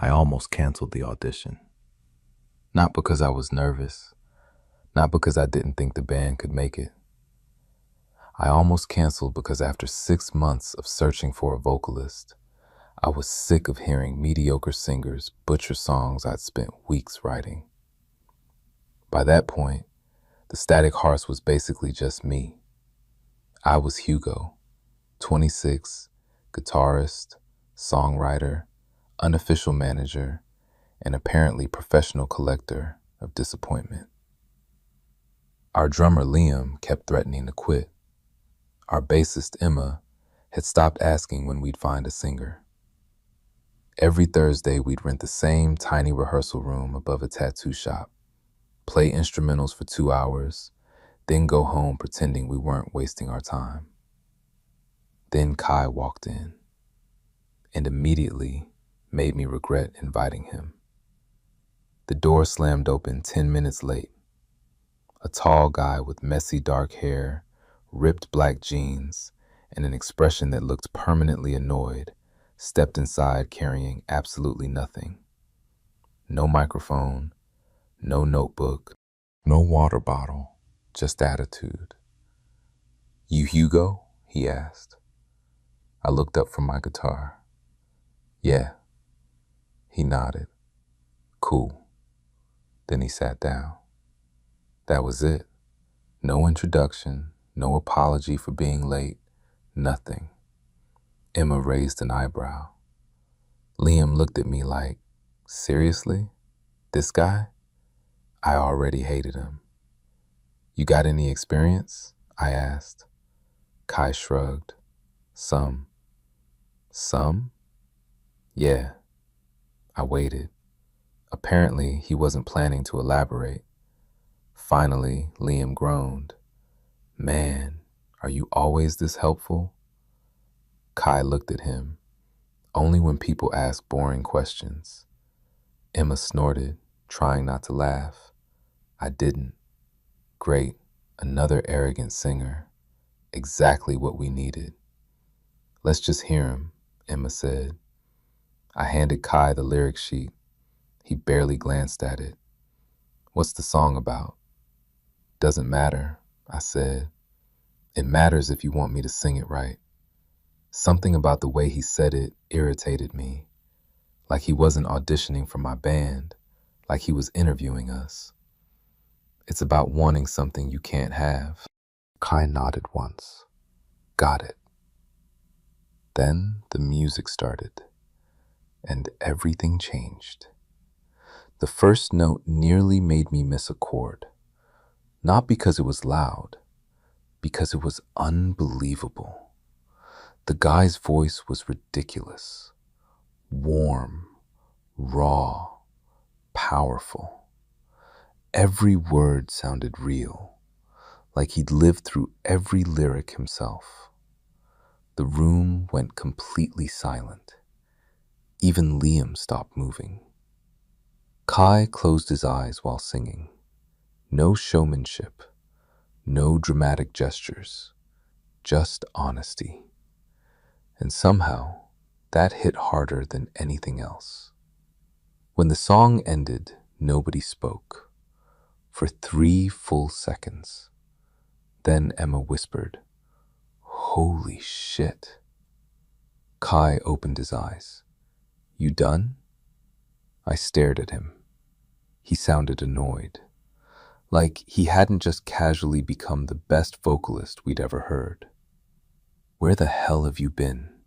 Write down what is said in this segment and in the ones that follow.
I almost canceled the audition. Not because I was nervous, not because I didn't think the band could make it. I almost canceled because after 6 months of searching for a vocalist, I was sick of hearing mediocre singers butcher songs I'd spent weeks writing. By that point, the Static Hearts was basically just me. I was Hugo, 26, guitarist, songwriter, unofficial manager, and apparently professional collector of disappointment. Our drummer Liam kept threatening to quit. Our bassist Emma had stopped asking when we'd find a singer. Every Thursday we'd rent the same tiny rehearsal room above a tattoo shop, play instrumentals for 2 hours, then go home pretending we weren't wasting our time. Then Kai walked in and immediately made me regret inviting him. The door slammed open 10 minutes late. A tall guy with messy dark hair, ripped black jeans, and an expression that looked permanently annoyed stepped inside carrying absolutely nothing. No microphone, no notebook, no water bottle, just attitude. "You Hugo?" he asked. I looked up from my guitar. "Yeah." He nodded. "Cool." Then he sat down. That was it. No introduction, no apology for being late, nothing. Emma raised an eyebrow. Liam looked at me like, "Seriously? This guy?" I already hated him. "You got any experience?" I asked. Kai shrugged. Some. Some? Yeah. I waited. Apparently, he wasn't planning to elaborate. Finally, Liam groaned. "Man, are you always this helpful?" Kai looked at him. "Only when people ask boring questions." Emma snorted, trying not to laugh. I didn't. Great, another arrogant singer. Exactly what we needed. "Let's just hear him," Emma said. I handed Kai the lyric sheet. He barely glanced at it. "What's the song about?" "Doesn't matter," I said. "It matters if you want me to sing it right." Something about the way he said it irritated me, like he wasn't auditioning for my band, like he was interviewing us. "It's about wanting something you can't have." Kai nodded once. "Got it." Then the music started, and everything changed. The first note nearly made me miss a chord, not because it was loud, because it was unbelievable. The guy's voice was ridiculous, warm, raw, powerful. Every word sounded real, like he'd lived through every lyric himself. The room went completely silent. Even Liam stopped moving. Kai closed his eyes while singing. No showmanship, no dramatic gestures, just honesty. And somehow, that hit harder than anything else. When the song ended, nobody spoke. For 3 full seconds. Then Emma whispered, "Holy shit." Kai opened his eyes. "You done?" I stared at him. He sounded annoyed, like he hadn't just casually become the best vocalist we'd ever heard. "Where the hell have you been?"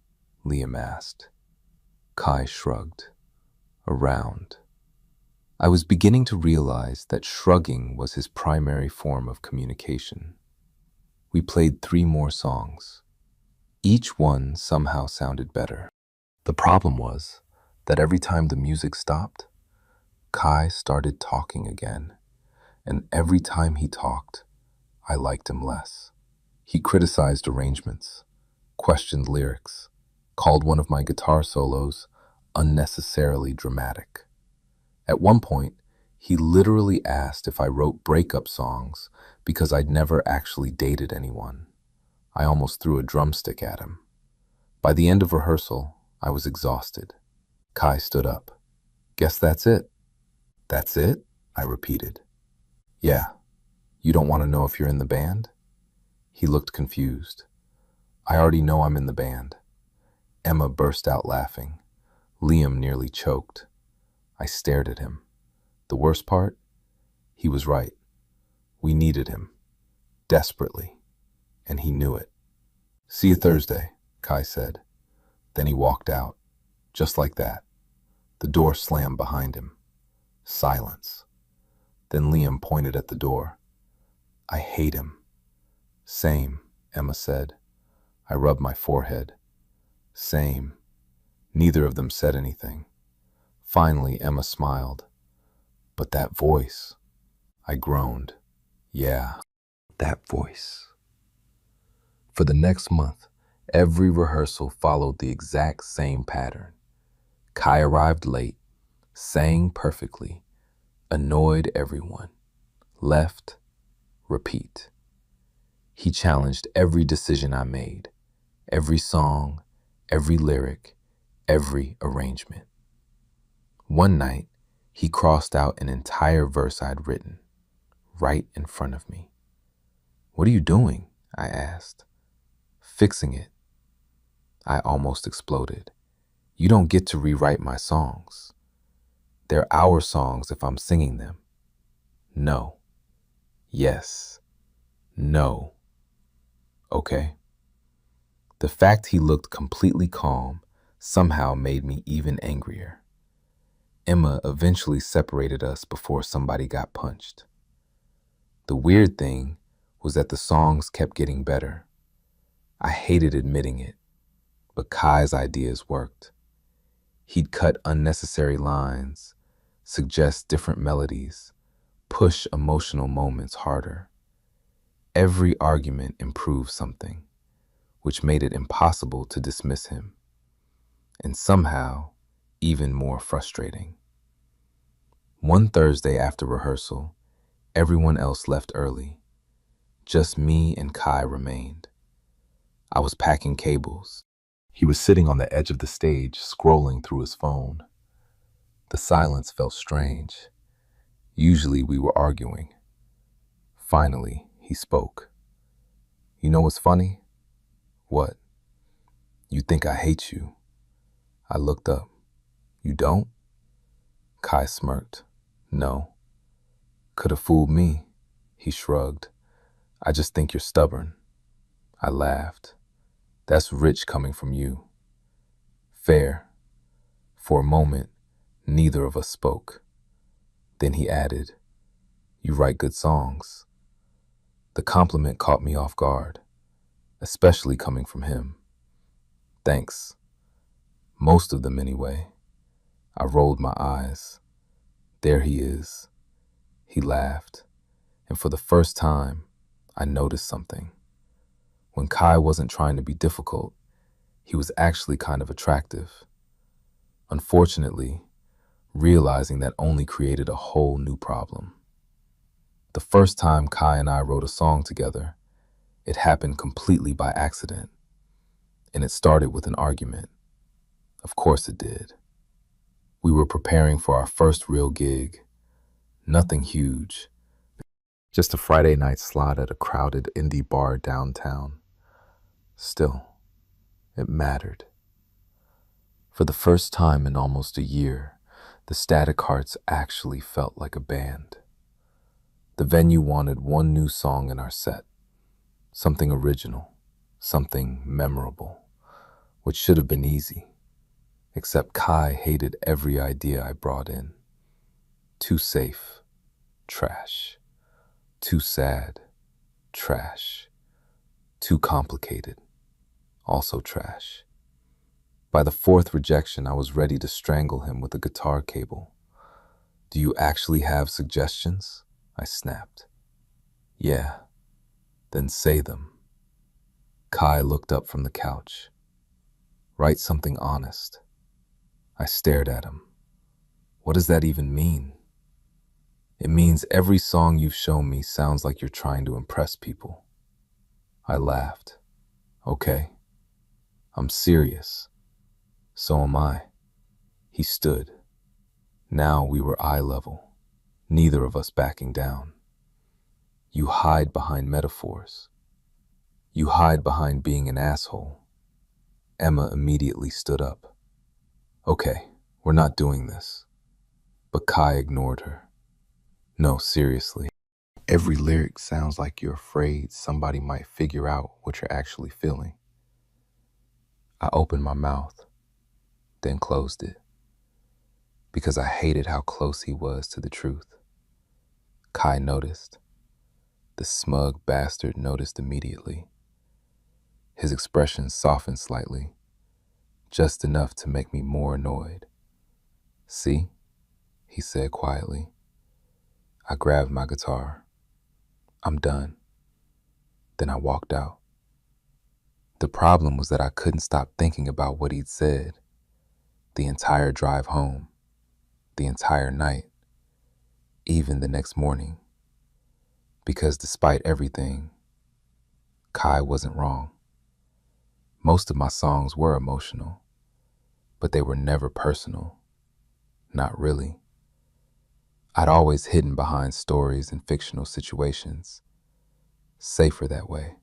Liam asked. Kai shrugged. Around. I was beginning to realize that shrugging was his primary form of communication. We played 3 more songs. Each one somehow sounded better. The problem was that every time the music stopped, Kai started talking again, and every time he talked, I liked him less. He criticized arrangements, questioned lyrics, called one of my guitar solos unnecessarily dramatic. At one point, he literally asked if I wrote breakup songs because I'd never actually dated anyone. I almost threw a drumstick at him. By the end of rehearsal, I was exhausted. Kai stood up. Guess that's it. That's it? I repeated. Yeah. You don't want to know if you're in the band? He looked confused. I already know I'm in the band. Emma burst out laughing. Liam nearly choked. I stared at him. The worst part? He was right. We needed him. Desperately. And he knew it. See you Thursday, Kai said. Then he walked out. Just like that. The door slammed behind him. Silence. Then Liam pointed at the door. I hate him. Same, Emma said. I rubbed my forehead. Same. Neither of them said anything. Finally, Emma smiled. But that voice, I groaned. Yeah, that voice. For the next month, every rehearsal followed the exact same pattern. Kai arrived late, sang perfectly, annoyed everyone. Left, repeat. He challenged every decision I made, every song, every lyric, every arrangement. One night, he crossed out an entire verse I'd written, right in front of me. What are you doing? I asked. Fixing it. I almost exploded. You don't get to rewrite my songs. They're our songs if I'm singing them. No. Yes. No. Okay. The fact he looked completely calm somehow made me even angrier. Emma eventually separated us before somebody got punched. The weird thing was that the songs kept getting better. I hated admitting it, but Kai's ideas worked. He'd cut unnecessary lines, suggest different melodies, push emotional moments harder. Every argument improved something, which made it impossible to dismiss him, and somehow even more frustrating. One Thursday after rehearsal, everyone else left early. Just me and Kai remained. I was packing cables. He was sitting on the edge of the stage, scrolling through his phone. The silence felt strange. Usually we were arguing. Finally, he spoke. You know what's funny? What? You think I hate you. I looked up. You don't? Kai smirked. No. Could have fooled me. He shrugged. I just think you're stubborn. I laughed. That's rich coming from you. Fair. For a moment, neither of us spoke. Then he added, You write good songs. The compliment caught me off guard, especially coming from him. Thanks. Most of them anyway. I rolled my eyes. There he is. He laughed, and for the first time, I noticed something. When Kai wasn't trying to be difficult, he was actually kind of attractive. Unfortunately, realizing that only created a whole new problem. The first time Kai and I wrote a song together, it happened completely by accident, and it started with an argument. Of course it did. We were preparing for our first real gig. Nothing huge. Just a Friday night slot at a crowded indie bar downtown. Still, it mattered. For the first time in almost a year, the Static Hearts actually felt like a band. The venue wanted one new song in our set. Something original. Something memorable. Which should have been easy. Except Kai hated every idea I brought in. Too safe. Trash. Too sad. Trash. Too complicated. Also trash. By the fourth rejection, I was ready to strangle him with a guitar cable. Do you actually have suggestions? I snapped. Yeah. Then say them. Kai looked up from the couch. Write something honest. I stared at him. What does that even mean? It means every song you've shown me sounds like you're trying to impress people. I laughed. Okay. I'm serious. So am I. He stood. Now we were eye level, neither of us backing down. You hide behind metaphors. You hide behind being an asshole. Emma immediately stood up. Okay, we're not doing this. But Kai ignored her. No, seriously. Every lyric sounds like you're afraid somebody might figure out what you're actually feeling. I opened my mouth, then closed it, because I hated how close he was to the truth. Kai noticed. The smug bastard noticed immediately. His expression softened slightly, just enough to make me more annoyed. See, he said quietly. I grabbed my guitar. I'm done. Then I walked out. The problem was that I couldn't stop thinking about what he'd said. The entire drive home, the entire night, even the next morning. Because despite everything, Kai wasn't wrong. Most of my songs were emotional, but they were never personal. Not really. I'd always hidden behind stories and fictional situations. Safer that way.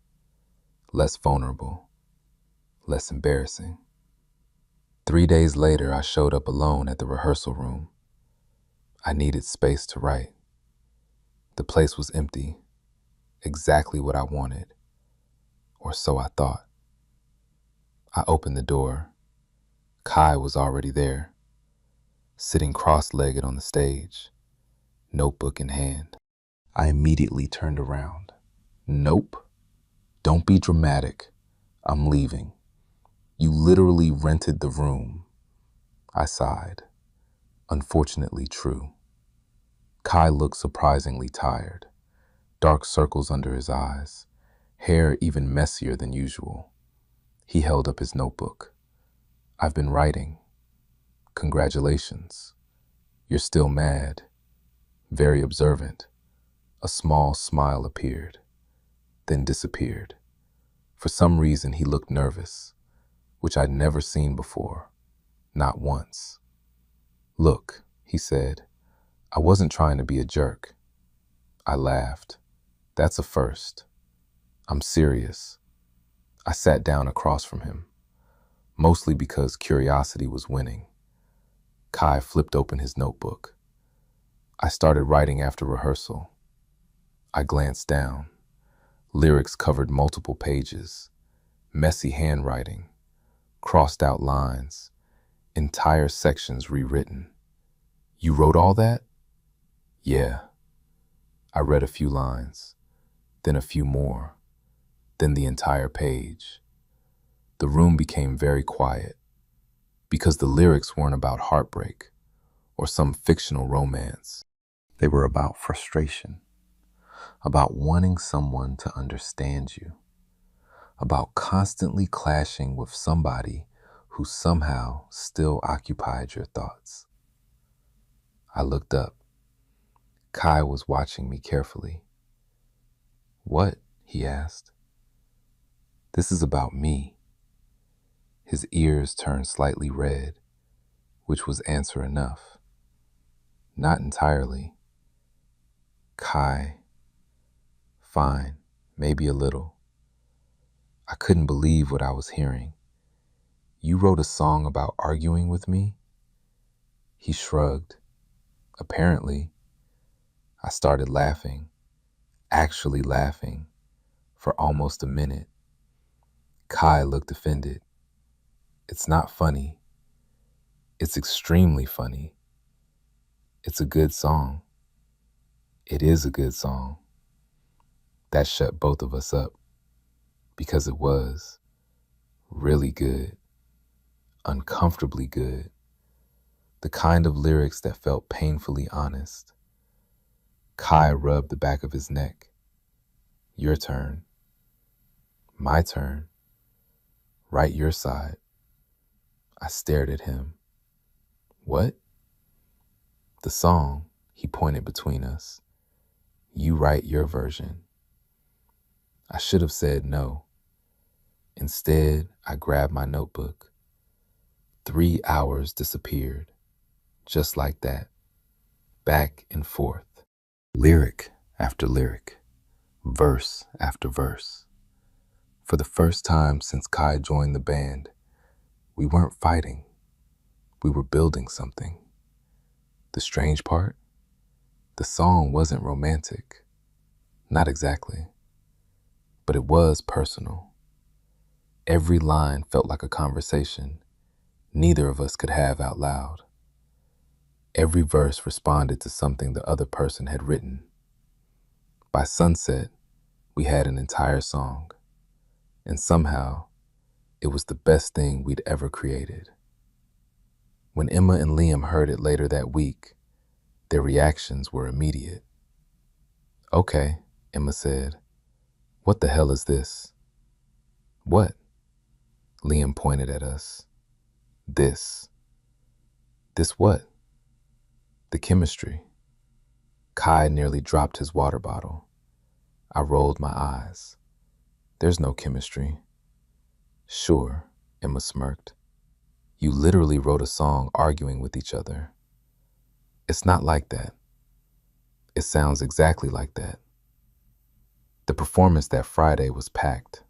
Less vulnerable. Less embarrassing. 3 days later, I showed up alone at the rehearsal room. I needed space to write. The place was empty. Exactly what I wanted. Or so I thought. I opened the door. Kai was already there, sitting cross-legged on the stage, notebook in hand. I immediately turned around. Nope. Don't be dramatic. I'm leaving. You literally rented the room. I sighed. Unfortunately true. Kai looked surprisingly tired. Dark circles under his eyes, hair even messier than usual. He held up his notebook. I've been writing. Congratulations. You're still mad. Very observant. A small smile appeared, then disappeared. For some reason, he looked nervous, which I'd never seen before. Not once. Look, he said, I wasn't trying to be a jerk. I laughed. That's a first. I'm serious. I sat down across from him, mostly because curiosity was winning. Kai flipped open his notebook. I started writing after rehearsal. I glanced down. Lyrics covered multiple pages, messy handwriting, crossed out lines, entire sections rewritten. You wrote all that? Yeah. I read a few lines, then a few more, then the entire page. The room became very quiet because the lyrics weren't about heartbreak or some fictional romance. They were about frustration, about wanting someone to understand you, about constantly clashing with somebody who somehow still occupied your thoughts. I looked up. Kai was watching me carefully. What? He asked. This is about me. His ears turned slightly red, which was answer enough. Not entirely. Kai. Fine, maybe a little. I couldn't believe what I was hearing. You wrote a song about arguing with me? He shrugged. Apparently. I started laughing, actually laughing, for almost a minute. Kai looked offended. It's not funny. It's extremely funny. It's a good song. It is a good song. That shut both of us up, because it was really good, uncomfortably good, the kind of lyrics that felt painfully honest. Kai rubbed the back of his neck. Your turn. My turn. Write your side. I stared at him. What? The song, he pointed between us. You write your version. I should have said no. Instead, I grabbed my notebook. 3 hours disappeared, just like that. back and forth, lyric after lyric, verse after verse. For the first time since Kai joined the band, we weren't fighting, we were building something. The strange part? The song wasn't romantic. Not exactly. But it was personal. Every line felt like a conversation neither of us could have out loud. Every verse responded to something the other person had written. By sunset, we had an entire song, and somehow, it was the best thing we'd ever created. When Emma and Liam heard it later that week, their reactions were immediate. "Okay," Emma said. "What the hell is this?" "What?" Liam pointed at us. This. This what?" "The chemistry." Kai nearly dropped his water bottle. I rolled my eyes. "There's no chemistry." "Sure," Emma smirked. "You literally wrote a song arguing with each other." "It's not like that." "It sounds exactly like that." The performance that Friday was packed,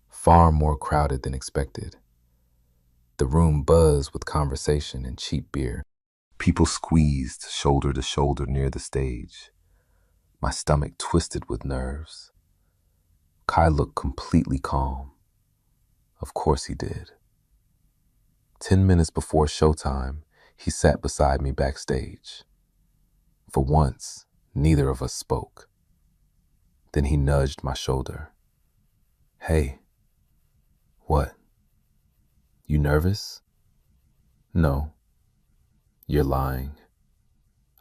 far more crowded than expected. The room buzzed with conversation and cheap beer. People squeezed shoulder to shoulder near the stage. My stomach twisted with nerves. Kai looked completely calm. Of course he did. 10 minutes before showtime, he sat beside me backstage. For once, neither of us spoke. Then he nudged my shoulder. "Hey." "What?" "You nervous?" "No." "You're lying."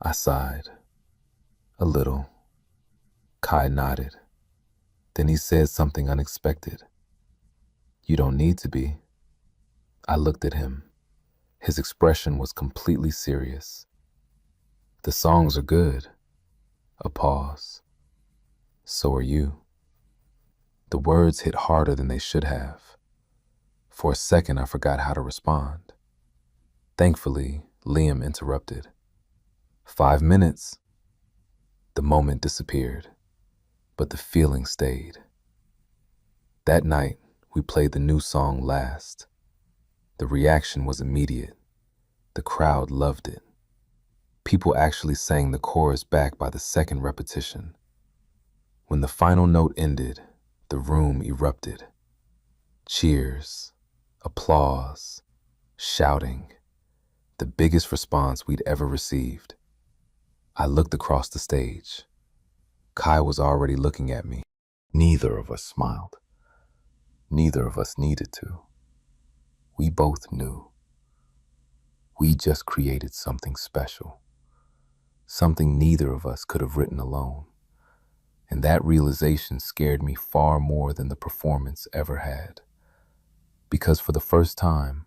I sighed. "A little." Kai nodded. Then he said something unexpected. "You don't need to be." I looked at him. His expression was completely serious. "The songs are good." A pause. "So are you." The words hit harder than they should have. For a second, I forgot how to respond. Thankfully, Liam interrupted. 5 minutes. The moment disappeared, but the feeling stayed. That night, we played the new song last. The reaction was immediate. The crowd loved it. People actually sang the chorus back by the second repetition. When the final note ended, the room erupted. Cheers, applause, shouting. The biggest response we'd ever received. I looked across the stage. Kai was already looking at me. Neither of us smiled. Neither of us needed to. We both knew. We just created something special. Something neither of us could have written alone. And that realization scared me far more than the performance ever had. Because for the first time,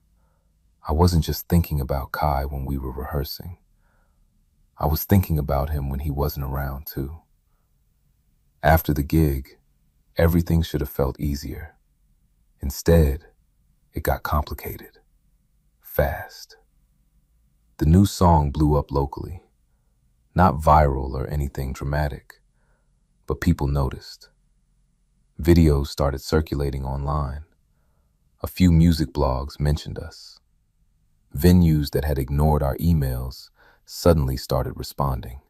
I wasn't just thinking about Kai when we were rehearsing. I was thinking about him when he wasn't around too. After the gig, everything should have felt easier. Instead, it got complicated. Fast. The new song blew up locally. Not viral or anything dramatic, but people noticed. Videos started circulating online. A few music blogs mentioned us. Venues that had ignored our emails suddenly started responding.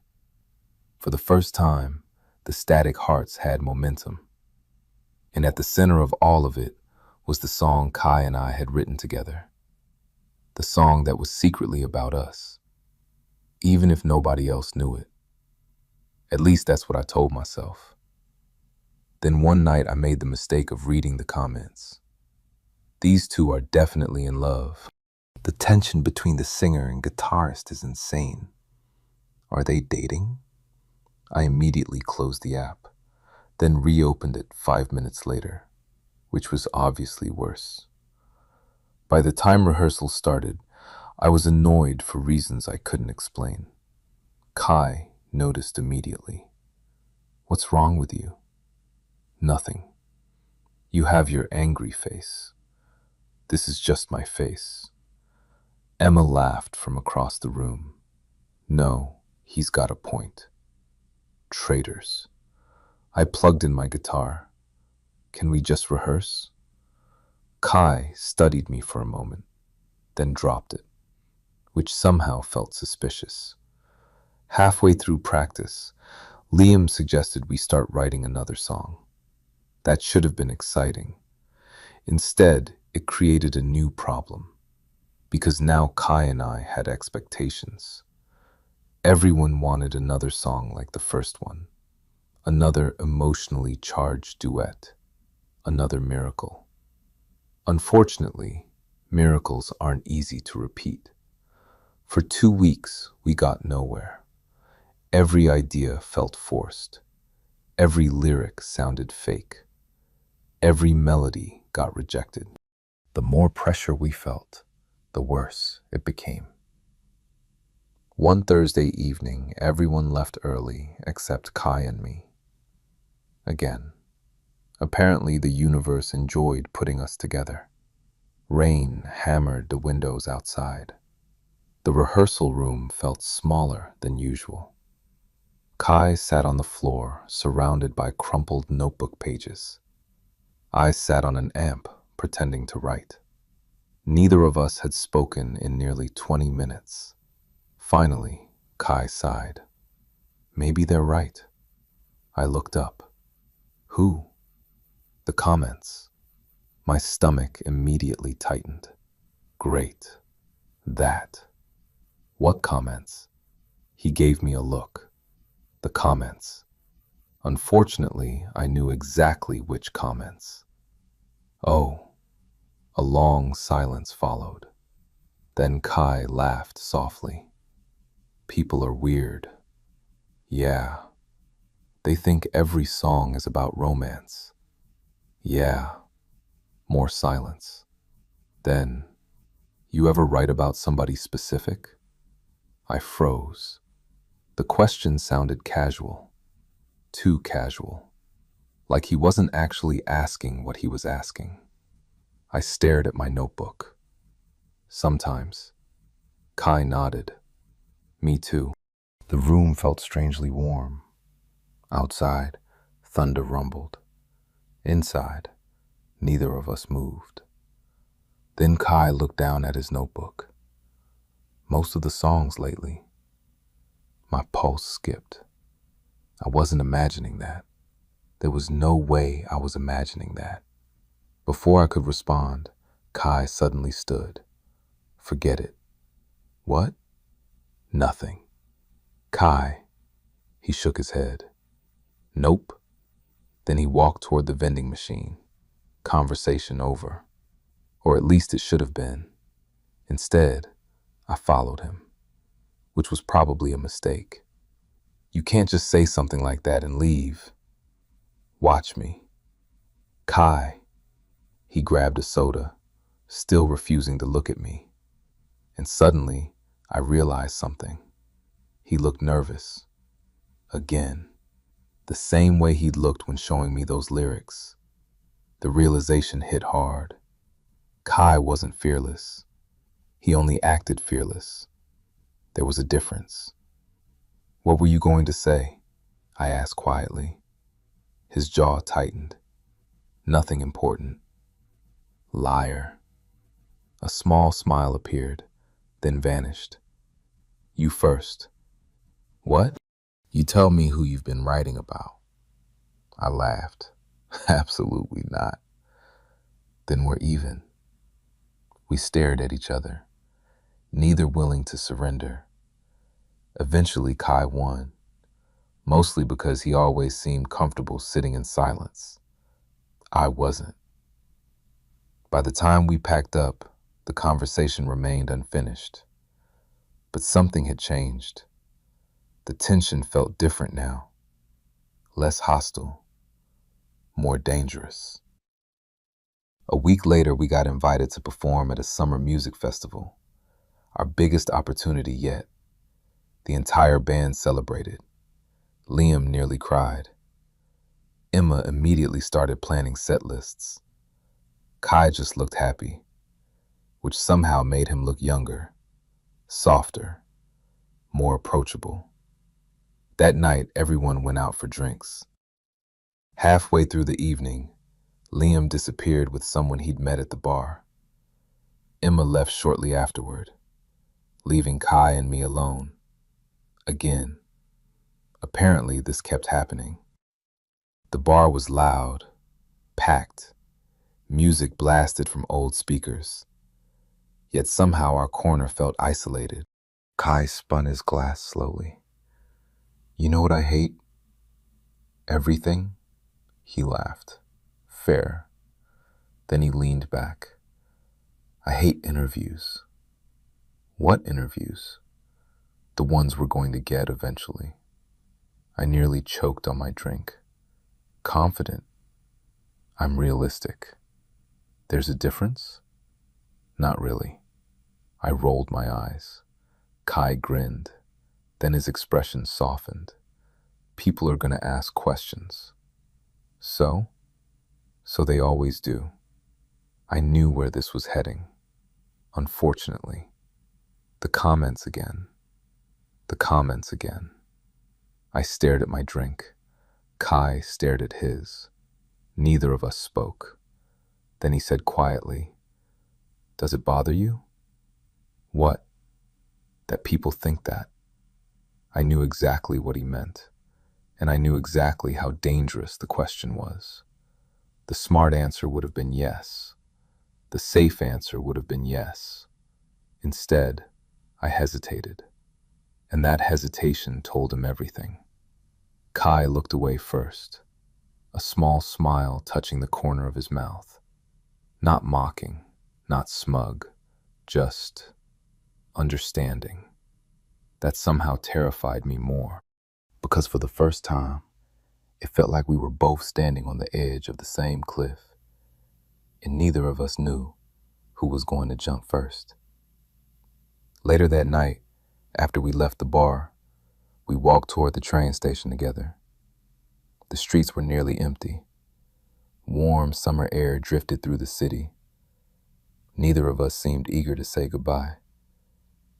For the first time, the Static Hearts had momentum. And at the center of all of it was the song Kai and I had written together. The song that was secretly about us, even if nobody else knew it. At least that's what I told myself. Then one night I made the mistake of reading the comments. These two are definitely in love. The tension between the singer and guitarist is insane. Are they dating? I immediately closed the app, then reopened it 5 minutes later, which was obviously worse. By the time rehearsal started, I was annoyed for reasons I couldn't explain. Kai noticed immediately. "What's wrong with you?" "Nothing." "You have your angry face." "This is just my face." Emma laughed from across the room. "No, He's got a point. Traitors. I plugged in my guitar. Can we just rehearse? Kai studied me for a moment, then dropped it, which somehow felt suspicious. Halfway through practice, Liam suggested we start writing another song. That should have been exciting. Instead, it created a new problem, because now Kai and I had expectations. Everyone wanted another song like the first one, another emotionally charged duet, another miracle. Unfortunately, miracles aren't easy to repeat. For 2 weeks, we got nowhere. Every idea felt forced. Every lyric sounded fake. Every melody got rejected. The more pressure we felt, the worse it became. One Thursday evening, everyone left early except Kai and me. Again, apparently the universe enjoyed putting us together. Rain hammered the windows outside. The rehearsal room felt smaller than usual. Kai sat on the floor, surrounded by crumpled notebook pages. I sat on an amp, pretending to write. Neither of us had spoken in nearly 20 minutes. Finally, Kai sighed. Maybe they're right. I looked up. Who? The comments. My stomach immediately tightened. Great. That. What comments? He gave me a look. The comments. Unfortunately, I knew exactly which comments. Oh, a long silence followed. Then Kai laughed softly. People are weird. Yeah. They think every song is about romance. Yeah. More silence. Then, you ever write about somebody specific? I froze. The question sounded casual. Too casual. Like he wasn't actually asking what he was asking. I stared at my notebook. Sometimes. Kai nodded. Me too. The room felt strangely warm. Outside, thunder rumbled. Inside, neither of us moved. Then Kai looked down at his notebook. Most of the songs lately. My pulse skipped. I wasn't imagining that. There was no way I was imagining that. Before I could respond, Kai suddenly stood. Forget it. What? Nothing. Kai. He shook his head. Nope. Then he walked toward the vending machine. Conversation over. Or at least it should have been. Instead, I followed him, which was probably a mistake. You can't just say something like that and leave. Watch me. Kai. He grabbed a soda, still refusing to look at me. And suddenly, I realized something. He looked nervous. Again. The same way he'd looked when showing me those lyrics. The realization hit hard. Kai wasn't fearless. He only acted fearless. There was a difference. What were you going to say? I asked quietly. His jaw tightened. Nothing important. Liar. A small smile appeared, then vanished. You first. What? You tell me who you've been writing about. I laughed. Absolutely not. Then we're even. We stared at each other, neither willing to surrender. Eventually, Kai won, mostly because he always seemed comfortable sitting in silence. I wasn't. By the time we packed up, the conversation remained unfinished. But something had changed. The tension felt different now. Less hostile. More dangerous. A week later, we got invited to perform at a summer music festival. Our biggest opportunity yet. The entire band celebrated. Liam nearly cried. Emma immediately started planning set lists. Kai just looked happy, which somehow made him look younger, softer, more approachable. That night, everyone went out for drinks. Halfway through the evening, Liam disappeared with someone he'd met at the bar. Emma left shortly afterward, leaving Kai and me alone. Again. Apparently, this kept happening. The bar was loud, packed, music blasted from old speakers. Yet somehow our corner felt isolated. Kai spun his glass slowly. "You know what I hate? Everything?" He laughed. "Fair." Then he leaned back. "I hate interviews." "What interviews?" "The ones we're going to get eventually." I nearly choked on my drink. "Confident." "I'm realistic." "There's a difference?" "Not really." I rolled my eyes. Kai grinned. Then his expression softened. "People are going to ask questions." "So?" "So they always do." I knew where this was heading. Unfortunately. The comments again. The comments again. I stared at my drink. Kai stared at his. Neither of us spoke. Then he said quietly, "Does it bother you?" "What?" "That people think that." I knew exactly what he meant, and I knew exactly how dangerous the question was. The smart answer would have been yes. The safe answer would have been yes. Instead, I hesitated, and that hesitation told him everything. Kai looked away first, a small smile touching the corner of his mouth. Not mocking, not smug, just understanding. That somehow terrified me more, because for the first time, it felt like we were both standing on the edge of the same cliff, and neither of us knew who was going to jump first. Later that night, after we left the bar, we walked toward the train station together. The streets were nearly empty. Warm summer air drifted through the city. Neither of us seemed eager to say goodbye.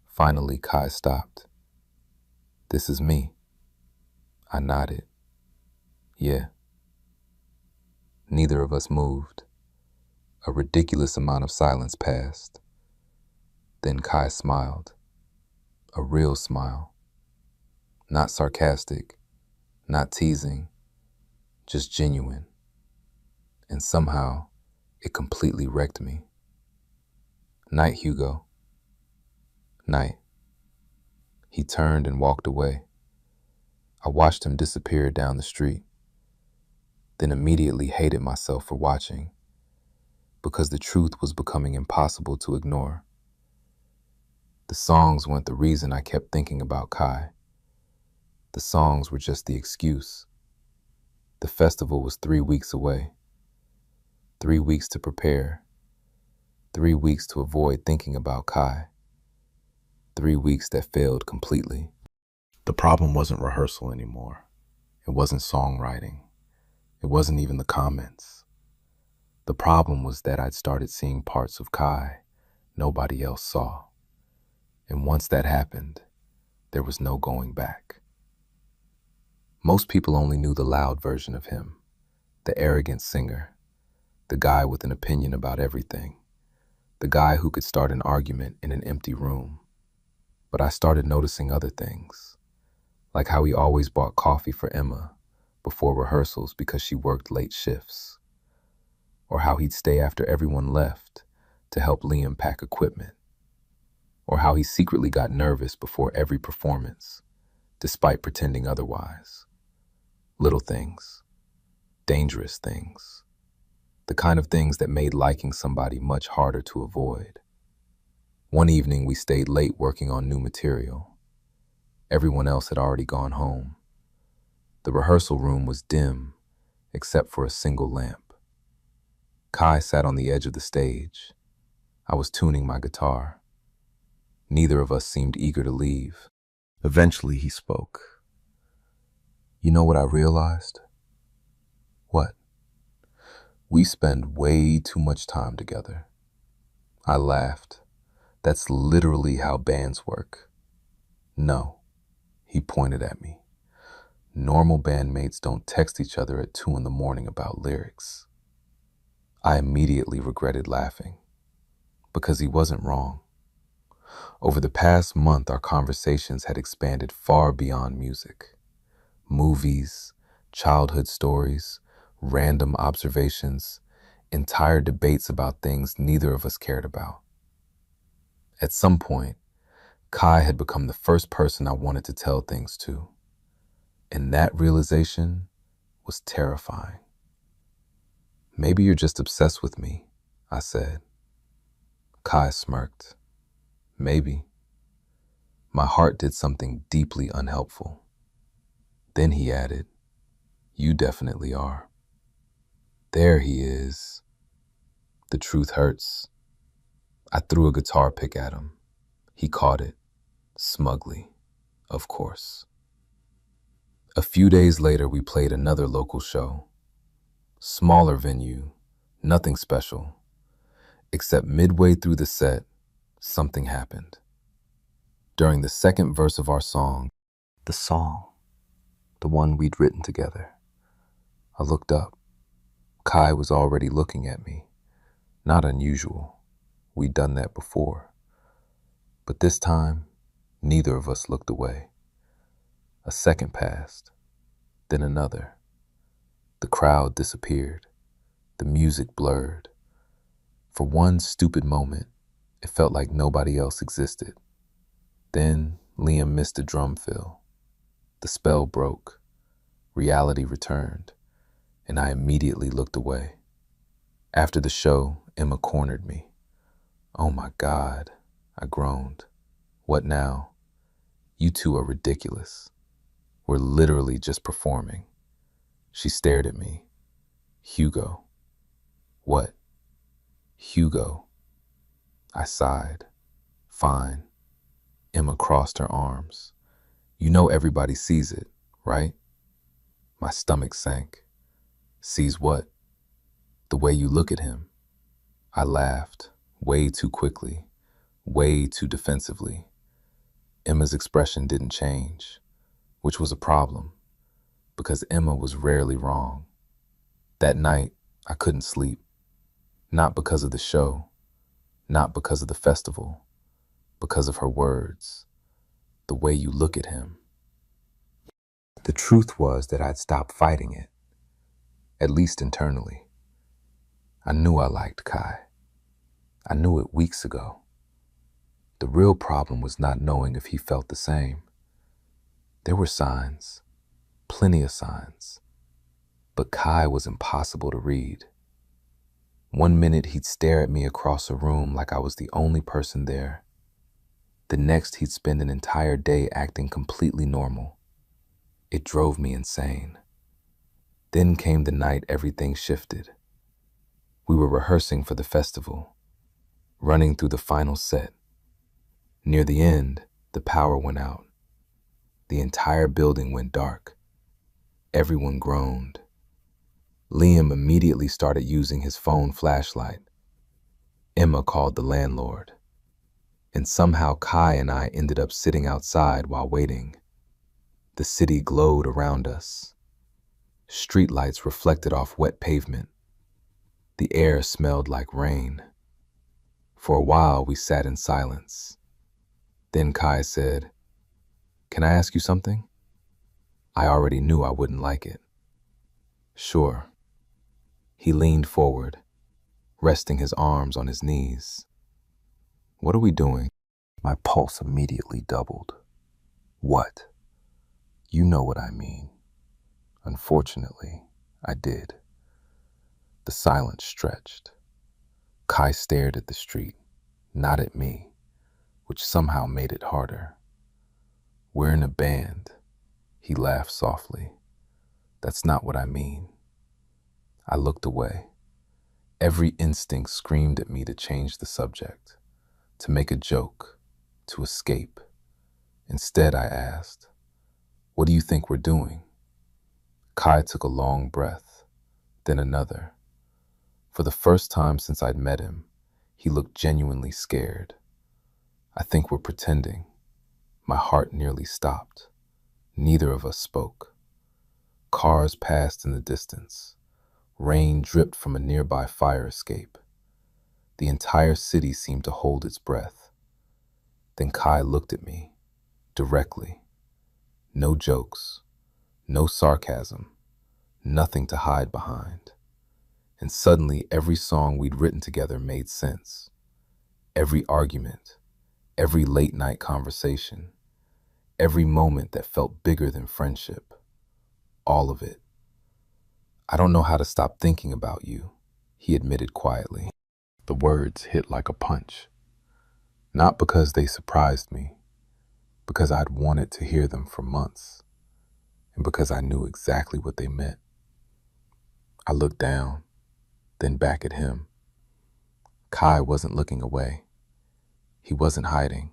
Finally, Kai stopped. "This is me." I nodded. "Yeah." Neither of us moved. A ridiculous amount of silence passed. Then Kai smiled. A real smile. Not sarcastic, not teasing, just genuine. And somehow, it completely wrecked me. "Night, Hugo." "Night." He turned and walked away. I watched him disappear down the street, then immediately hated myself for watching, because the truth was becoming impossible to ignore. The songs weren't the reason I kept thinking about Kai. The songs were just the excuse. The festival was 3 weeks away. 3 weeks to prepare. 3 weeks to avoid thinking about Kai. 3 weeks that failed completely. The problem wasn't rehearsal anymore. It wasn't songwriting. It wasn't even the comments. The problem was that I'd started seeing parts of Kai nobody else saw. And once that happened, there was no going back. Most people only knew the loud version of him, the arrogant singer, the guy with an opinion about everything, the guy who could start an argument in an empty room. But I started noticing other things, like how he always bought coffee for Emma before rehearsals because she worked late shifts, or how he'd stay after everyone left to help Liam pack equipment, or how he secretly got nervous before every performance, despite pretending otherwise. Little things, dangerous things, the kind of things that made liking somebody much harder to avoid. One evening we stayed late working on new material. Everyone else had already gone home. The rehearsal room was dim, except for a single lamp. Kai sat on the edge of the stage. I was tuning my guitar. Neither of us seemed eager to leave. Eventually he spoke. "You know what I realized?" "What?" "We spend way too much time together." I laughed. "That's literally how bands work." "No." He pointed at me. Normal bandmates don't text each other at 2 in the morning about lyrics. I immediately regretted laughing, because he wasn't wrong. Over the past month, our conversations had expanded far beyond music. Movies, childhood stories, random observations, entire debates about things neither of us cared about. At some point, Kai had become the first person I wanted to tell things to, and that realization was terrifying. "Maybe you're just obsessed with me," I said. Kai smirked. "Maybe." My heart did something deeply unhelpful. Then he added, "You definitely are." There he is. The truth hurts. I threw a guitar pick at him. He caught it, smugly, of course. A few days later, we played another local show. Smaller venue, nothing special. Except midway through the set, something happened. During the second verse of our song, the one we'd written together, I looked up. Kai was already looking at me. Not unusual. We'd done that before. But this time, neither of us looked away. A second passed, then another. The crowd disappeared. The music blurred. For one stupid moment, it felt like nobody else existed. Then Liam missed a drum fill. The spell broke. Reality returned, and I immediately looked away. After the show, Emma cornered me. "Oh my God," I groaned. "What now? You two are ridiculous. We're literally just performing." She stared at me. "Hugo." "What?" "Hugo." I sighed. "Fine." Emma crossed her arms. "You know everybody sees it, right?" My stomach sank. "Sees what?" "The way you look at him." I laughed, way too quickly, way too defensively. Emma's expression didn't change, which was a problem, because Emma was rarely wrong. That night, I couldn't sleep. Not because of the show, not because of the festival, because of her words. "The way you look at him." The truth was that I'd stopped fighting it, at least internally. I knew I liked Kai. I knew it weeks ago. The real problem was not knowing if he felt the same. There were signs, plenty of signs, but Kai was impossible to read. One minute he'd stare at me across a room like I was the only person there. The next he'd spend an entire day acting completely normal. It drove me insane. Then came the night everything shifted. We were rehearsing for the festival, running through the final set. Near the end, the power went out. The entire building went dark. Everyone groaned. Liam immediately started using his phone flashlight. Emma called the landlord. And somehow Kai and I ended up sitting outside while waiting. The city glowed around us. Streetlights reflected off wet pavement. The air smelled like rain. For a while, we sat in silence. Then Kai said, "Can I ask you something?" I already knew I wouldn't like it. "Sure." He leaned forward, resting his arms on his knees. "What are we doing?" My pulse immediately doubled. "What?" "You know what I mean." Unfortunately, I did. The silence stretched. Kai stared at the street, not at me, which somehow made it harder. "We're in a band." He laughed softly. "That's not what I mean." I looked away. Every instinct screamed at me to change the subject, to make a joke, to escape. Instead, I asked, "What do you think we're doing?" Kai took a long breath, then another. For the first time since I'd met him, he looked genuinely scared. "I think we're pretending." My heart nearly stopped. Neither of us spoke. Cars passed in the distance. Rain dripped from a nearby fire escape. The entire city seemed to hold its breath. Then Kai looked at me, directly. No jokes, no sarcasm, nothing to hide behind. And suddenly every song we'd written together made sense. Every argument, every late night conversation, every moment that felt bigger than friendship. All of it. I don't know how to stop thinking about you, he admitted quietly. The words hit like a punch. Not because they surprised me, because I'd wanted to hear them for months, and because I knew exactly what they meant. I looked down, then back at him. Kai wasn't looking away. He wasn't hiding.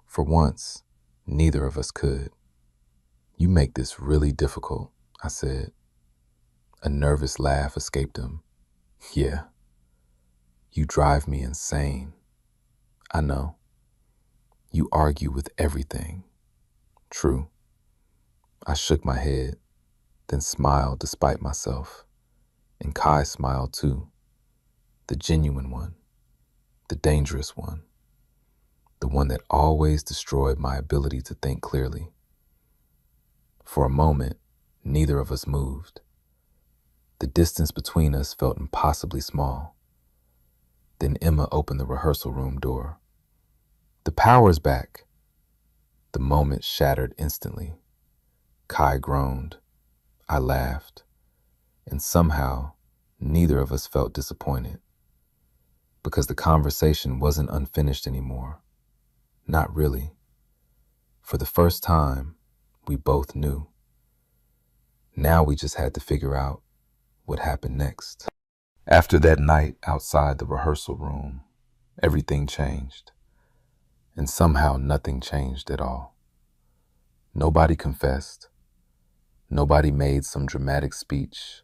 For once, neither of us could. You make this really difficult, I said. A nervous laugh escaped him. Yeah. You drive me insane. I know. You argue with everything. True. I shook my head, then smiled despite myself. And Kai smiled too. The genuine one. The dangerous one. The one that always destroyed my ability to think clearly. For a moment, neither of us moved. The distance between us felt impossibly small. Then Emma opened the rehearsal room door. The power's back. The moment shattered instantly. Kai groaned. I laughed. And somehow, neither of us felt disappointed. Because the conversation wasn't unfinished anymore. Not really. For the first time, we both knew. Now we just had to figure out what happened next. After that night outside the rehearsal room, everything changed. And somehow nothing changed at all. Nobody confessed. Nobody made some dramatic speech.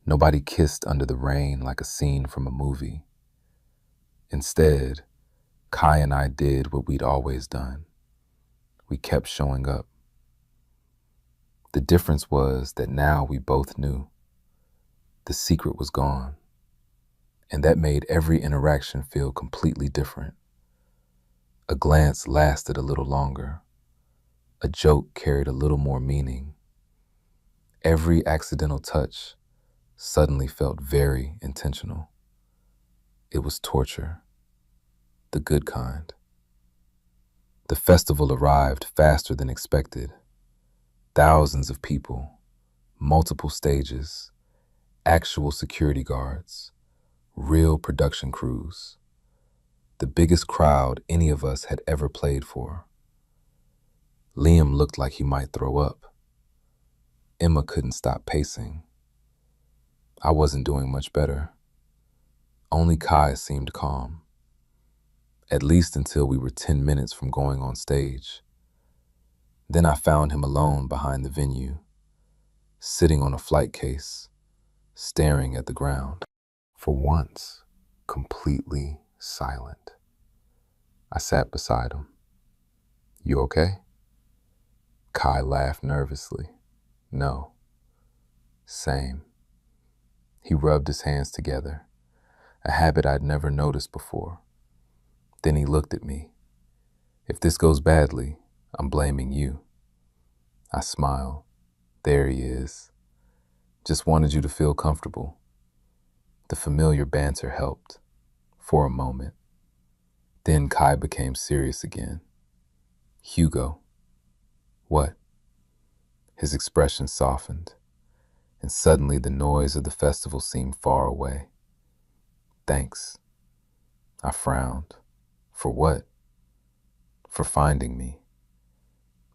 Nobody kissed under the rain like a scene from a movie. Instead, Kai and I did what we'd always done. We kept showing up. The difference was that now we both knew. The secret was gone. And that made every interaction feel completely different. A glance lasted a little longer. A joke carried a little more meaning. Every accidental touch suddenly felt very intentional. It was torture. The good kind. The festival arrived faster than expected. Thousands of people, multiple stages, actual security guards, real production crews. The biggest crowd any of us had ever played for. Liam looked like he might throw up. Emma couldn't stop pacing. I wasn't doing much better. Only Kai seemed calm. At least until we were 10 minutes from going on stage. Then I found him alone behind the venue, sitting on a flight case, staring at the ground. For once, completely silent. I sat beside him. You okay? Kai laughed nervously. No. Same. He rubbed his hands together, a habit I'd never noticed before. Then he looked at me. If this goes badly, I'm blaming you. I smiled. There he is. Just wanted you to feel comfortable. The familiar banter helped, for a moment. Then Kai became serious again. Hugo. What? His expression softened, and suddenly the noise of the festival seemed far away. Thanks. I frowned. For what? For finding me.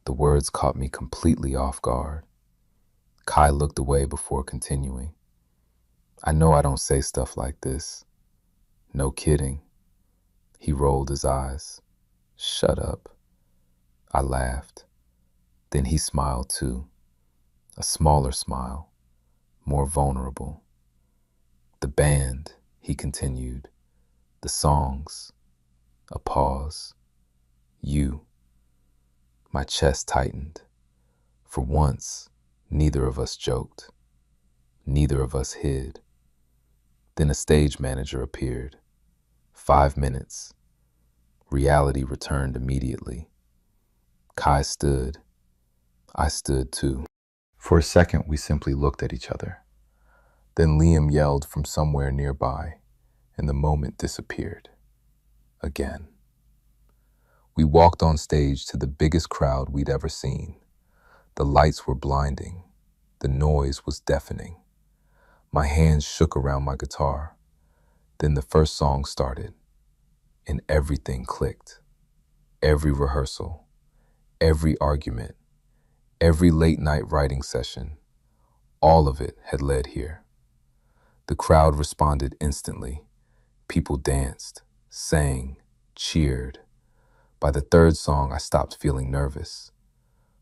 The words caught me completely off guard. Kai looked away before continuing. I know I don't say stuff like this. No kidding. He rolled his eyes. Shut up. I laughed. Then he smiled too. A smaller smile, more vulnerable. The band, he continued. The songs. A pause. You. My chest tightened. For once, Neither of us joked. Neither of us hid. Then a stage manager appeared. 5 minutes. Reality returned immediately. Kai stood. I stood too. For a second, we simply looked at each other. Then Liam yelled from somewhere nearby, and the moment disappeared. Again. We walked on stage to the biggest crowd we'd ever seen. The lights were blinding. The noise was deafening. My hands shook around my guitar. Then the first song started, and everything clicked. Every rehearsal, every argument, every late-night writing session, all of it had led here. The crowd responded instantly. People danced, sang, cheered. By the third song, I stopped feeling nervous.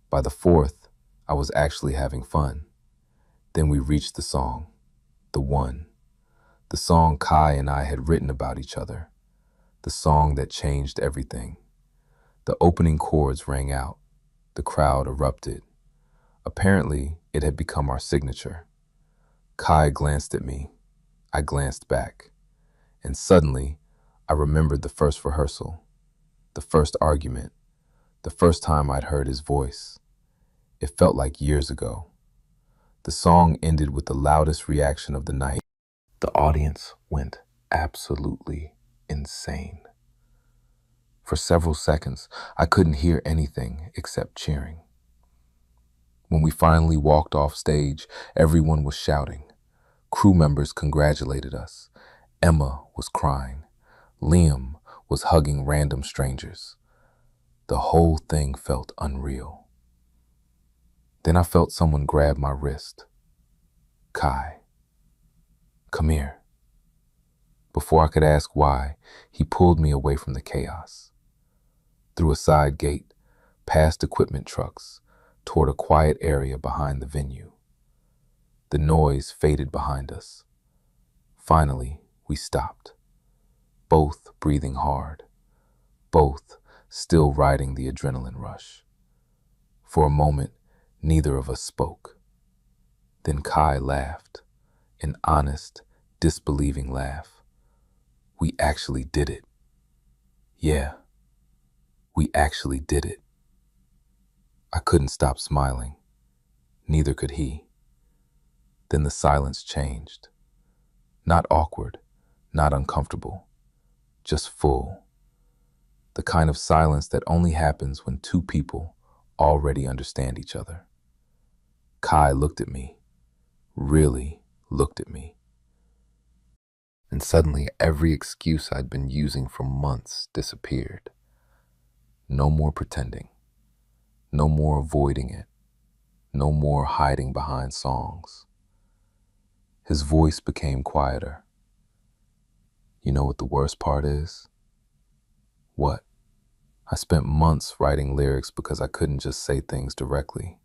By the fourth, I was actually having fun. Then we reached the song, the one. The song Kai and I had written about each other. The song that changed everything. The opening chords rang out. The crowd erupted. Apparently, it had become our signature. Kai glanced at me. I glanced back. And suddenly, I remembered the first rehearsal, the first argument, the first time I'd heard his voice. It felt like years ago. The song ended with the loudest reaction of the night. The audience went absolutely insane. For several seconds, I couldn't hear anything except cheering. When we finally walked off stage, everyone was shouting. Crew members congratulated us. Emma was crying. Liam was hugging random strangers. The whole thing felt unreal. Then I felt someone grab my wrist. Kai, come here. Before I could ask why, he pulled me away from the chaos. Through a side gate, past equipment trucks, toward a quiet area behind the venue. The noise faded behind us. Finally, we stopped, both breathing hard, both still riding the adrenaline rush. For a moment, neither of us spoke. Then Kai laughed, an honest, disbelieving laugh. We actually did it. Yeah, we actually did it. I couldn't stop smiling. Neither could he. Then the silence changed. Not awkward, not uncomfortable, just full. The kind of silence that only happens when two people already understand each other. Kai looked at me, really looked at me. And suddenly every excuse I'd been using for months disappeared. No more pretending. No more avoiding it. No more hiding behind songs. His voice became quieter. You know what the worst part is? What? I spent months writing lyrics because I couldn't just say things directly.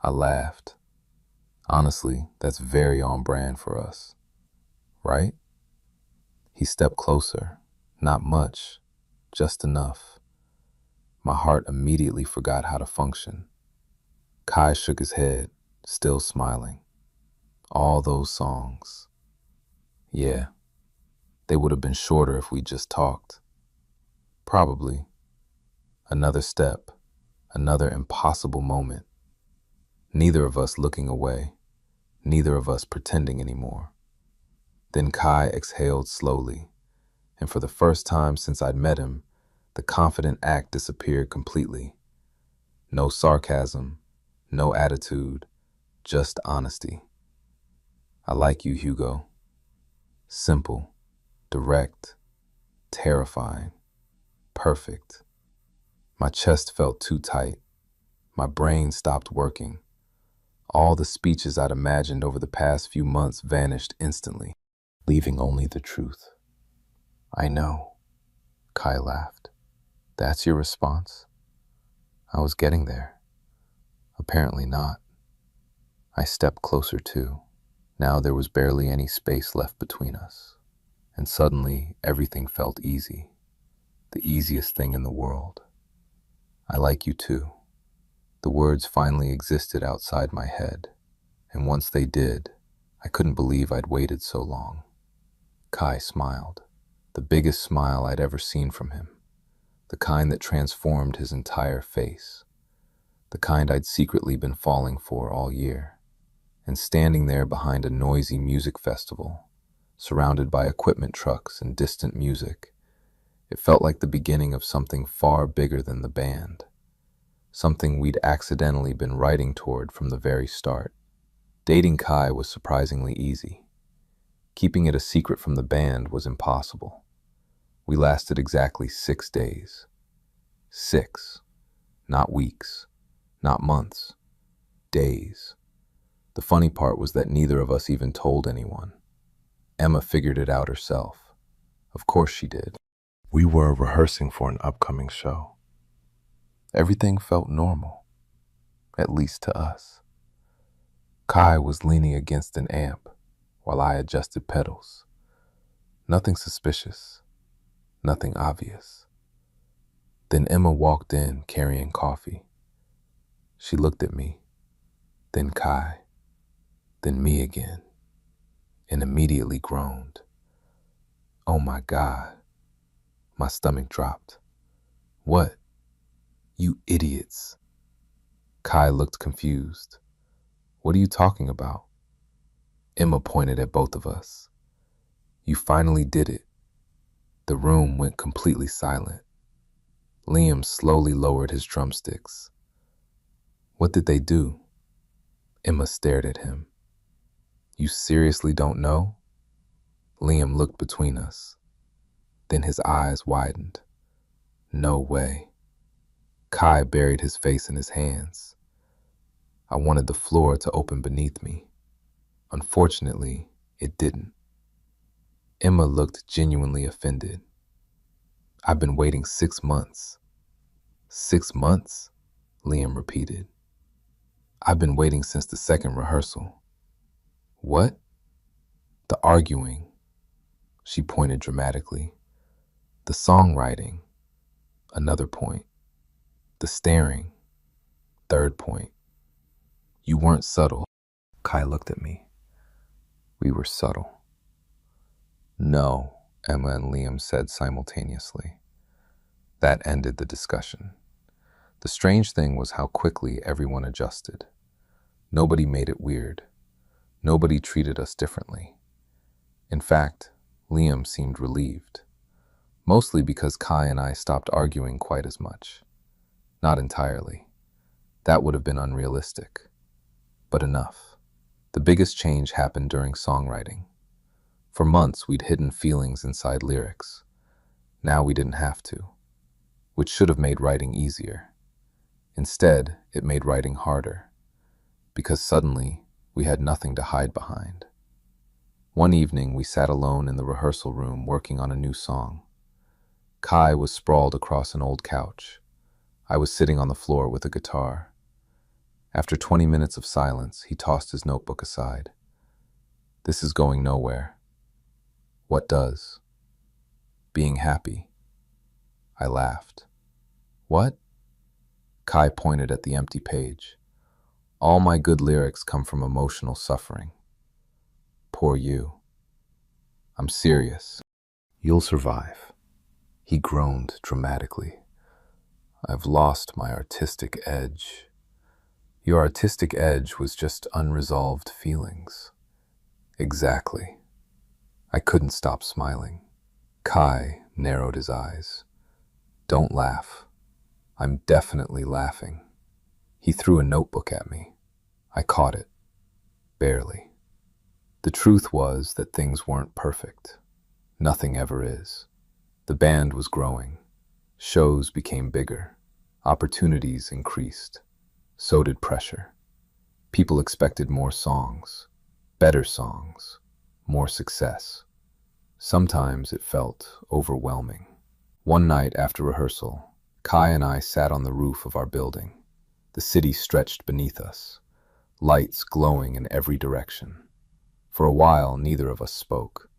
I laughed. Honestly, that's very on brand for us. Right? He stepped closer. Not much. Just enough. My heart immediately forgot how to function. Kai shook his head, still smiling. All those songs. Yeah, they would have been shorter if we just talked. Probably. Another step, another impossible moment. Neither of us looking away, neither of us pretending anymore. Then Kai exhaled slowly, and for the first time since I'd met him, the confident act disappeared completely. No sarcasm, no attitude, just honesty. I like you, Hugo. Simple, direct, terrifying, perfect. My chest felt too tight. My brain stopped working. All the speeches I'd imagined over the past few months vanished instantly, leaving only the truth. I know, Kai laughed. That's your response? I was getting there. Apparently not. I stepped closer too. Now there was barely any space left between us. And suddenly, everything felt easy. The easiest thing in the world. I like you too. The words finally existed outside my head, and once they did, I couldn't believe I'd waited so long. Kai smiled, the biggest smile I'd ever seen from him, the kind that transformed his entire face, the kind I'd secretly been falling for all year. And standing there behind a noisy music festival, surrounded by equipment trucks and distant music, it felt like the beginning of something far bigger than the band, something we'd accidentally been writing toward from the very start. Dating Kai was surprisingly easy. Keeping it a secret from the band was impossible. We lasted exactly 6 days. 6. Not weeks, not months, days. The funny part was that neither of us even told anyone. Emma figured it out herself. Of course she did. We were rehearsing for an upcoming show. Everything felt normal, at least to us. Kai was leaning against an amp while I adjusted pedals. Nothing suspicious, nothing obvious. Then Emma walked in carrying coffee. She looked at me, then Kai, then me again, and immediately groaned. Oh my God. My stomach dropped. What? You idiots. Kai looked confused. What are you talking about? Emma pointed at both of us. You finally did it. The room went completely silent. Liam slowly lowered his drumsticks. What did they do? Emma stared at him. You seriously don't know? Liam looked between us. Then his eyes widened. No way. Kai buried his face in his hands. I wanted the floor to open beneath me. Unfortunately, it didn't. Emma looked genuinely offended. I've been waiting 6 months. 6 months? Liam repeated. I've been waiting since the second rehearsal. What? The arguing. She pointed dramatically. The songwriting. Another point. The staring. Third point. You weren't subtle. Kai looked at me. We were subtle. No, Emma and Liam said simultaneously. That ended the discussion. The strange thing was how quickly everyone adjusted. Nobody made it weird. Nobody treated us differently. In fact, Liam seemed relieved. Mostly because Kai and I stopped arguing quite as much. Not entirely. That would have been unrealistic. But enough. The biggest change happened during songwriting. For months, we'd hidden feelings inside lyrics. Now we didn't have to, which should have made writing easier. Instead, it made writing harder, because suddenly we had nothing to hide behind. One evening, we sat alone in the rehearsal room working on a new song. Kai was sprawled across an old couch. I was sitting on the floor with a guitar. After 20 minutes of silence, he tossed his notebook aside. This is going nowhere. What does? Being happy. I laughed. What? Kai pointed at the empty page. All my good lyrics come from emotional suffering. Poor you. I'm serious. You'll survive. He groaned dramatically. I've lost my artistic edge. Your artistic edge was just unresolved feelings. Exactly. I couldn't stop smiling. Kai narrowed his eyes. Don't laugh. I'm definitely laughing. He threw a notebook at me. I caught it. Barely. The truth was that things weren't perfect. Nothing ever is. The band was growing. Shows became bigger. Opportunities increased. So did pressure. People expected more songs, better songs, more success. Sometimes it felt overwhelming. One night after rehearsal, Kai and I sat on the roof of our building. The city stretched beneath us, lights glowing in every direction. For a while, neither of us spoke.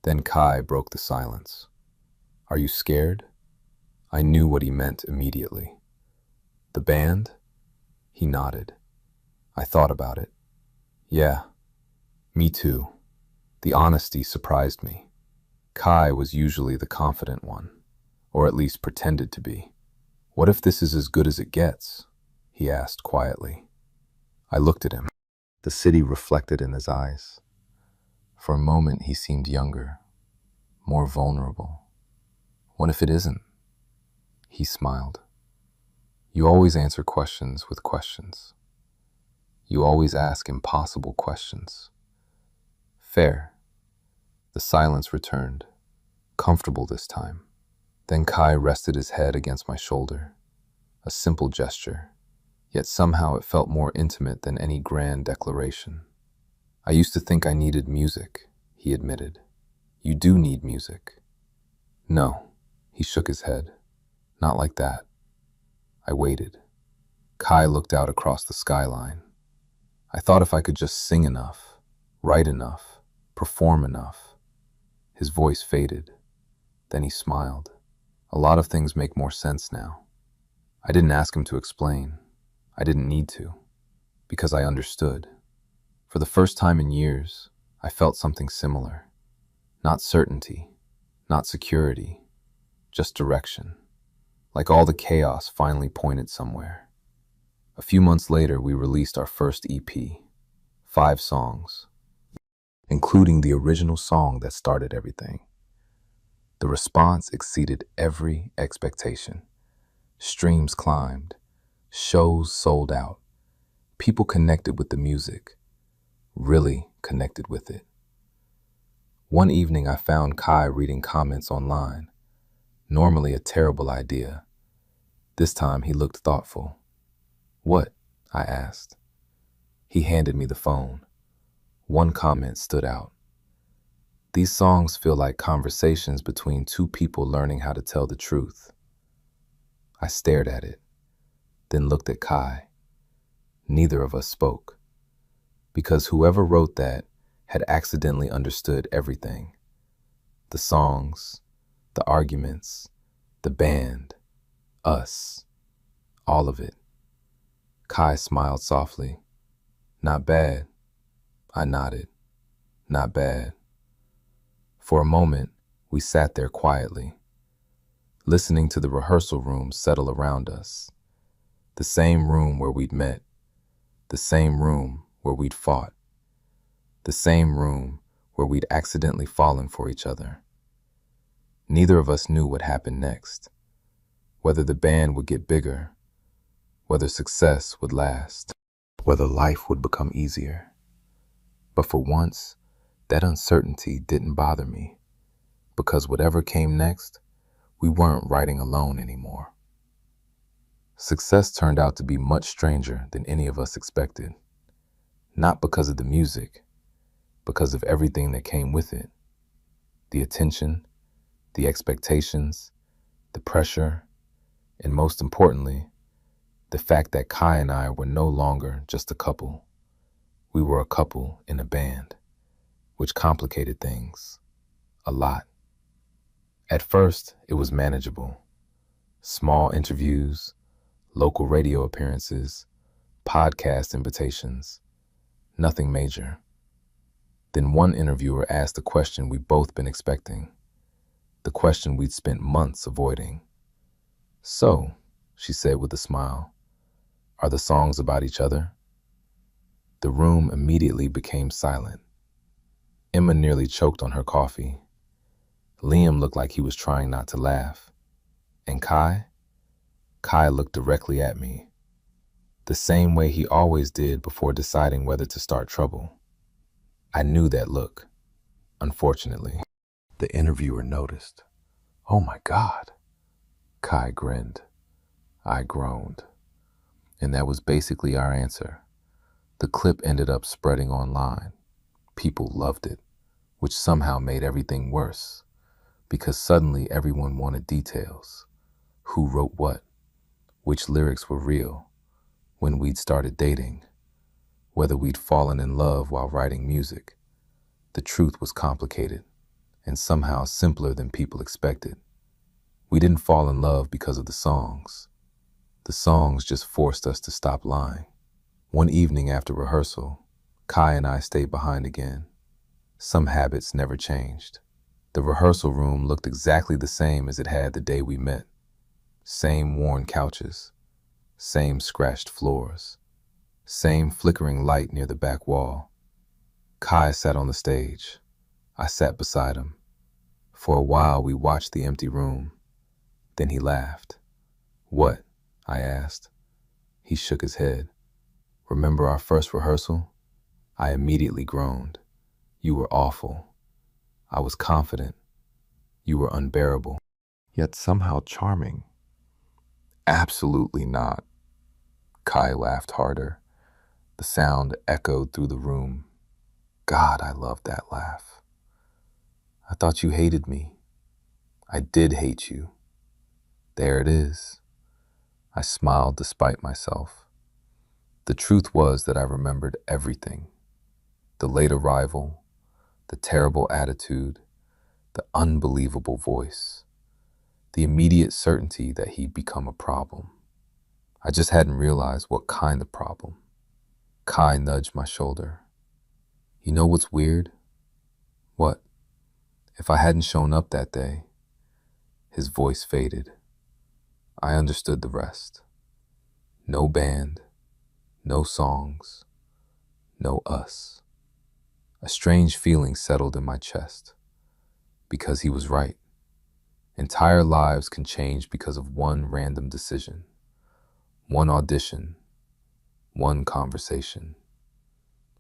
Then Kai broke the silence. Are you scared? I knew what he meant immediately. The band? He nodded. I thought about it. Yeah, me too. The honesty surprised me. Kai was usually the confident one, or at least pretended to be. What if this is as good as it gets? He asked quietly. I looked at him. The city reflected in his eyes. For a moment, he seemed younger, more vulnerable. What if it isn't? He smiled. You always answer questions with questions. You always ask impossible questions. Fair. The silence returned, comfortable this time. Then Kai rested his head against my shoulder. A simple gesture, yet somehow it felt more intimate than any grand declaration. I used to think I needed music, he admitted. You do need music. No, he shook his head. Not like that. I waited. Kai looked out across the skyline. I thought if I could just sing enough, write enough, perform enough. His voice faded. Then he smiled. A lot of things make more sense now. I didn't ask him to explain. I didn't need to, because I understood. For the first time in years, I felt something similar. Not certainty, not security, just direction. Like all the chaos finally pointed somewhere. A few months later, we released our first EP, 5 songs, including the original song that started everything. The response exceeded every expectation. Streams climbed, shows sold out. People connected with the music, really connected with it. One evening I found Kai reading comments online. Normally a terrible idea. This time he looked thoughtful. What? I asked. He handed me the phone. One comment stood out. These songs feel like conversations between 2 people learning how to tell the truth. I stared at it, then looked at Kai. Neither of us spoke, because whoever wrote that had accidentally understood everything. The songs, the arguments, the band, us, all of it. Kai smiled softly. Not bad. I nodded. Not bad. For a moment, we sat there quietly, listening to the rehearsal room settle around us. The same room where we'd met. The same room where we'd fought. The same room where we'd accidentally fallen for each other. Neither of us knew what happened next, whether the band would get bigger, whether success would last, whether life would become easier. But for once, that uncertainty didn't bother me, because whatever came next, we weren't writing alone anymore. Success turned out to be much stranger than any of us expected, not because of the music, because of everything that came with it. The attention, the expectations, the pressure, and most importantly, the fact that Kai and I were no longer just a couple. We were a couple in a band, which complicated things a lot. At first, it was manageable. Small interviews, local radio appearances, podcast invitations, nothing major. Then one interviewer asked the question we'd both been expecting, the question we'd spent months avoiding. So, she said with a smile, are the songs about each other? The room immediately became silent. Emma nearly choked on her coffee. Liam looked like he was trying not to laugh. And Kai? Kai looked directly at me, the same way he always did before deciding whether to start trouble. I knew that look, unfortunately. The interviewer noticed. Oh my God. Kai grinned. I groaned. And that was basically our answer. The clip ended up spreading online. People loved it, which somehow made everything worse, because suddenly everyone wanted details. Who wrote what? Which lyrics were real? When we'd started dating? Whether we'd fallen in love while writing music? The truth was complicated, and somehow simpler than people expected. We didn't fall in love because of the songs. The songs just forced us to stop lying. One evening after rehearsal, Kai and I stayed behind again. Some habits never changed. The rehearsal room looked exactly the same as it had the day we met. Same worn couches, same scratched floors, same flickering light near the back wall. Kai sat on the stage. I sat beside him. For a while we watched the empty room. Then he laughed. "What?" I asked. He shook his head. "Remember our first rehearsal?" I immediately groaned. "You were awful." I was confident. "You were unbearable, yet somehow charming." "Absolutely not." Kai laughed harder. The sound echoed through the room. God, I loved that laugh. "I thought you hated me." "I did hate you." "There it is." I smiled despite myself. The truth was that I remembered everything. The late arrival, the terrible attitude, the unbelievable voice, the immediate certainty that he'd become a problem. I just hadn't realized what kind of problem. Kai nudged my shoulder. "You know what's weird?" "What?" "If I hadn't shown up that day," his voice faded. I understood the rest. No band, no songs, no us. A strange feeling settled in my chest. Because he was right. Entire lives can change because of one random decision, one audition, one conversation,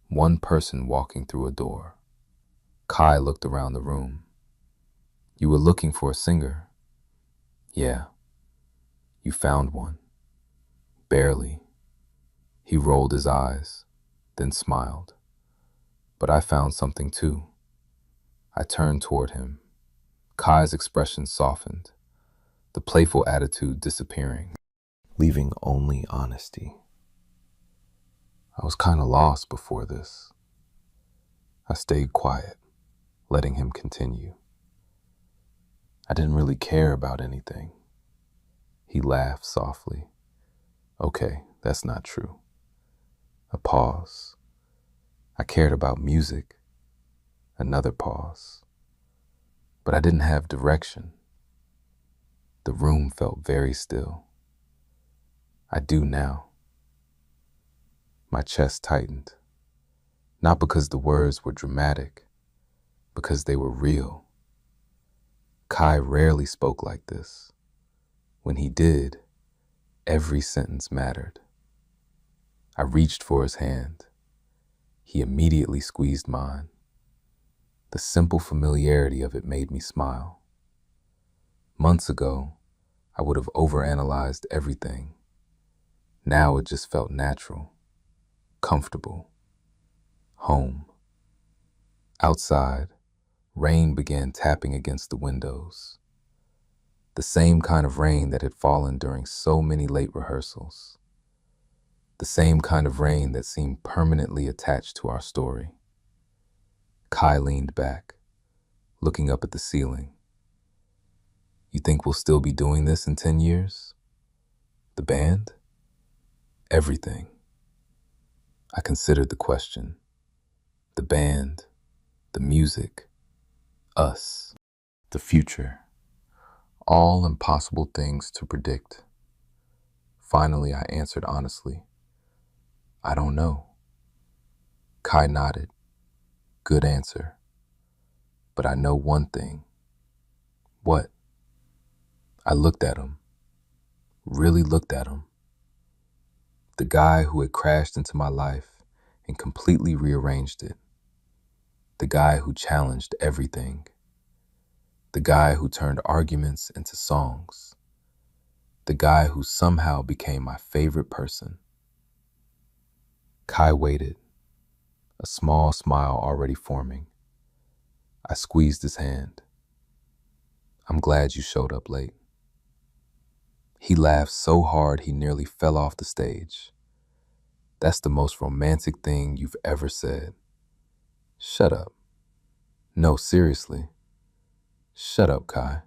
one person walking through a door. Kai looked around the room. "You were looking for a singer." "Yeah." "You found one." "Barely." He rolled his eyes, then smiled. "But I found something too." I turned toward him. Kai's expression softened, the playful attitude disappearing, leaving only honesty. I was kind of lost before this. I stayed quiet, letting him continue. I didn't really care about anything. He laughed softly. "Okay, that's not true." A pause. "I cared about music." Another pause. "But I didn't have direction." The room felt very still. "I do now." My chest tightened. Not because the words were dramatic, because they were real. Kai rarely spoke like this. When he did, every sentence mattered. I reached for his hand. He immediately squeezed mine. The simple familiarity of it made me smile. Months ago, I would have overanalyzed everything. Now it just felt natural, comfortable, home. Outside, rain began tapping against the windows. The same kind of rain that had fallen during so many late rehearsals. The same kind of rain that seemed permanently attached to our story. Kai leaned back, looking up at the ceiling. "You think we'll still be doing this in 10 years? The band? Everything." I considered the question. The band, the music, us, the future. All impossible things to predict. Finally, I answered honestly. "I don't know." Kai nodded. "Good answer. But I know one thing." "What?" I looked at him. Really looked at him. The guy who had crashed into my life and completely rearranged it. The guy who challenged everything. The guy who turned arguments into songs. The guy who somehow became my favorite person. Kai waited, a small smile already forming. I squeezed his hand. "I'm glad you showed up late." He laughed so hard he nearly fell off the stage. "That's the most romantic thing you've ever said." "Shut up." "No, seriously." "Shut up, Kai."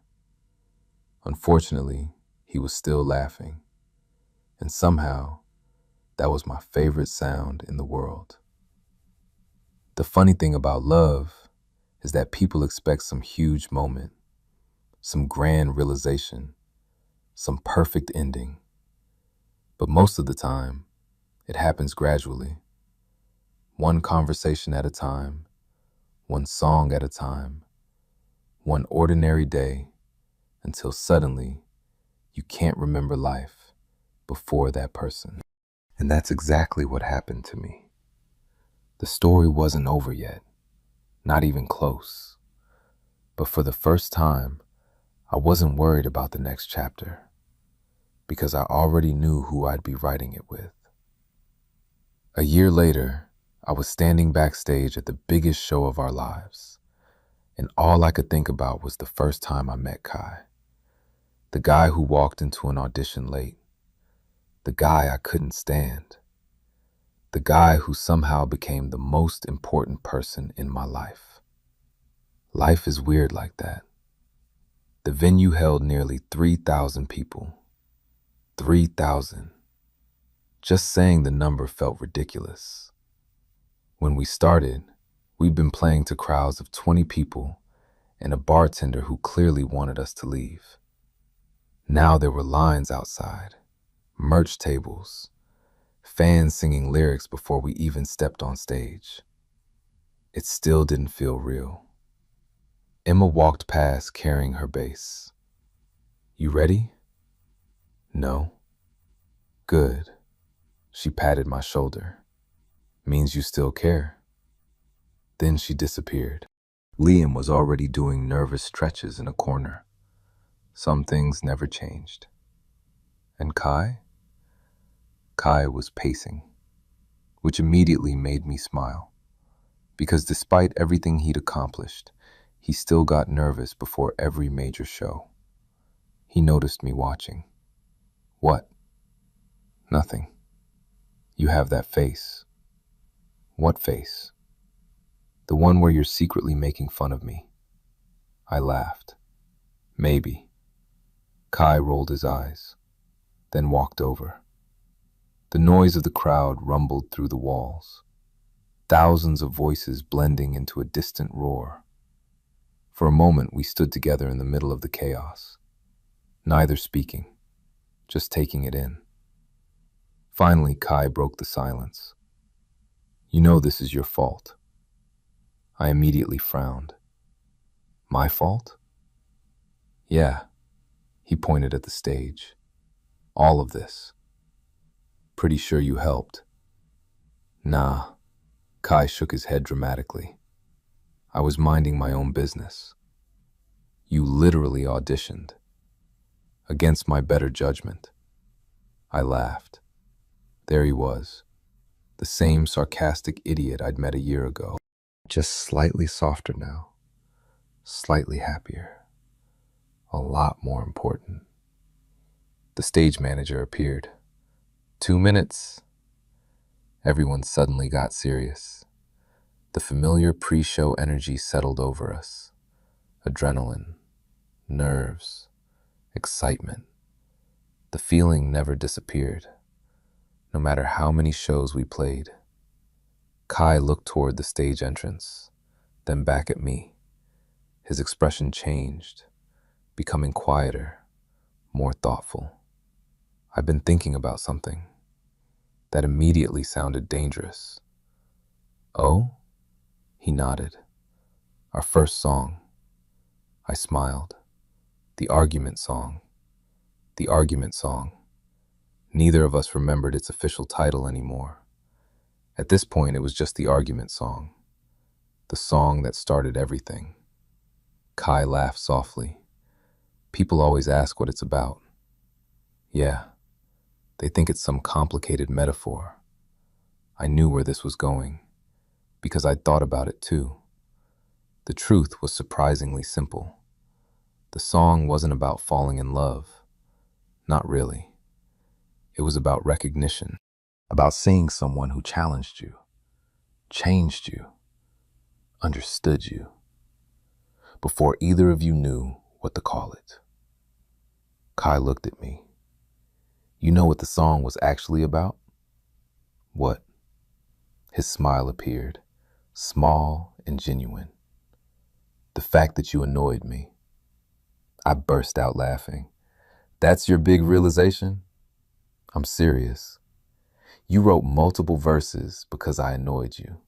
Unfortunately, he was still laughing. And somehow, that was my favorite sound in the world. The funny thing about love is that people expect some huge moment, some grand realization, some perfect ending. But most of the time, it happens gradually, one conversation at a time, one song at a time, one ordinary day, until suddenly you can't remember life before that person. And that's exactly what happened to me. The story wasn't over yet, not even close. But for the first time, I wasn't worried about the next chapter, because I already knew who I'd be writing it with. A year later, I was standing backstage at the biggest show of our lives, and all I could think about was the first time I met Kai. The guy who walked into an audition late. The guy I couldn't stand. The guy who somehow became the most important person in my life. Life is weird like that. The venue held nearly 3,000 people. 3,000. Just saying the number felt ridiculous. When we started, we'd been playing to crowds of 20 people and a bartender who clearly wanted us to leave. Now there were lines outside, merch tables, fans singing lyrics before we even stepped on stage. It still didn't feel real. Emma walked past carrying her bass. "You ready?" "No." "Good." She patted my shoulder. "Means you still care." Then she disappeared. Liam was already doing nervous stretches in a corner. Some things never changed. And Kai? Kai was pacing, which immediately made me smile, because despite everything he'd accomplished, he still got nervous before every major show. He noticed me watching. "What?" "Nothing. You have that face." "What face?" "The one where you're secretly making fun of me." I laughed. "Maybe." Kai rolled his eyes, then walked over. The noise of the crowd rumbled through the walls, thousands of voices blending into a distant roar. For a moment, we stood together in the middle of the chaos, neither speaking, just taking it in. Finally, Kai broke the silence. "You know this is your fault." I immediately frowned. "My fault?" "Yeah." He pointed at the stage. "All of this. Pretty sure you helped." "Nah." Kai shook his head dramatically. "I was minding my own business." "You literally auditioned." "Against my better judgment." I laughed. There he was, the same sarcastic idiot I'd met a year ago, just slightly softer now, slightly happier, a lot more important. The stage manager appeared. 2 minutes. Everyone suddenly got serious. The familiar pre-show energy settled over us. Adrenaline, nerves, excitement. The feeling never disappeared, no matter how many shows we played. Kai looked toward the stage entrance, then back at me. His expression changed, becoming quieter, more thoughtful. "I've been thinking about something." That immediately sounded dangerous. "Oh?" He nodded. "Our first song." I smiled. The argument song. The argument song. Neither of us remembered its official title anymore. At this point, it was just the argument song. The song that started everything. Kai laughed softly. "People always ask what it's about." "Yeah, they think it's some complicated metaphor." I knew where this was going, because I'd thought about it too. The truth was surprisingly simple. The song wasn't about falling in love. Not really. It was about recognition, about seeing someone who challenged you, changed you, understood you, before either of you knew what to call it. Kai looked at me. You know what the song was actually about? What? His smile appeared, small and genuine. The fact that you annoyed me. I burst out laughing. That's your big realization? I'm serious. You wrote multiple verses because I annoyed you.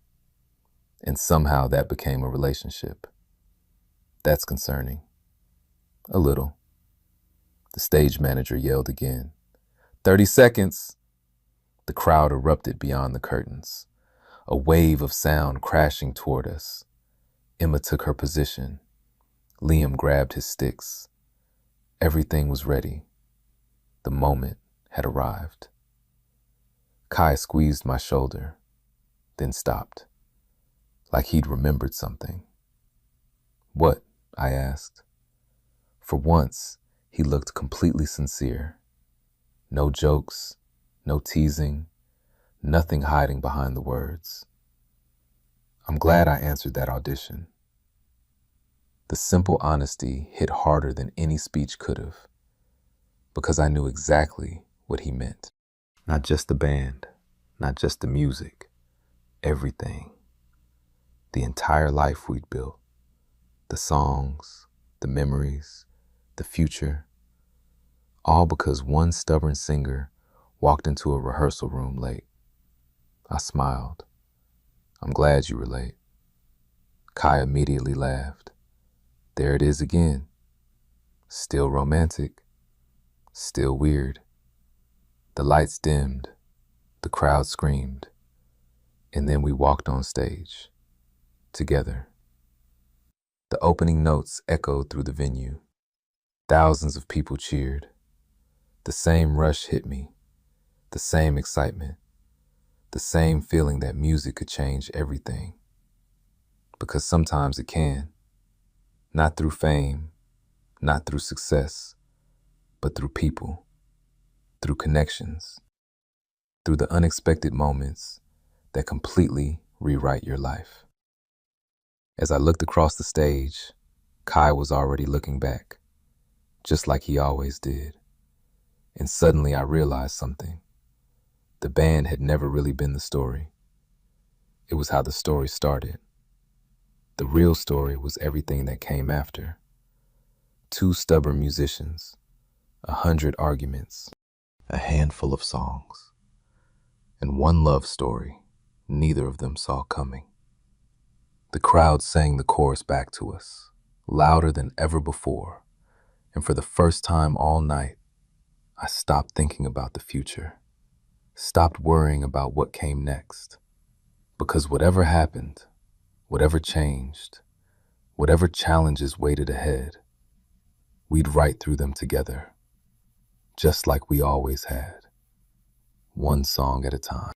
And somehow that became a relationship. That's concerning. A little. The stage manager yelled again. 30 seconds. The crowd erupted beyond the curtains. A wave of sound crashing toward us. Emma took her position. Liam grabbed his sticks. Everything was ready. The moment had arrived. Kai squeezed my shoulder, then stopped, like he'd remembered something. What? I asked. For once, he looked completely sincere. No jokes, no teasing, nothing hiding behind the words. I'm glad I answered that audition. The simple honesty hit harder than any speech could have, because I knew exactly what he meant. Not just the band, not just the music, everything. The entire life we'd built. The songs, the memories, the future. All because one stubborn singer walked into a rehearsal room late. I smiled. I'm glad you relate. Kai immediately laughed. There it is again. Still romantic. Still weird. The lights dimmed. The crowd screamed. And then we walked on stage. Together. The opening notes echoed through the venue. Thousands of people cheered. The same rush hit me. The same excitement. The same feeling that music could change everything. Because sometimes it can. Not through fame, not through success, but through people, through connections, through the unexpected moments that completely rewrite your life. As I looked across the stage, Kai was already looking back, just like he always did. And suddenly I realized something. The band had never really been the story. It was how the story started. The real story was everything that came after. 2 stubborn musicians, 100 arguments, a handful of songs, and one love story neither of them saw coming. The crowd sang the chorus back to us, louder than ever before, and for the first time all night, I stopped thinking about the future, stopped worrying about what came next. Because whatever happened, whatever changed, whatever challenges waited ahead, we'd ride through them together, just like we always had, one song at a time.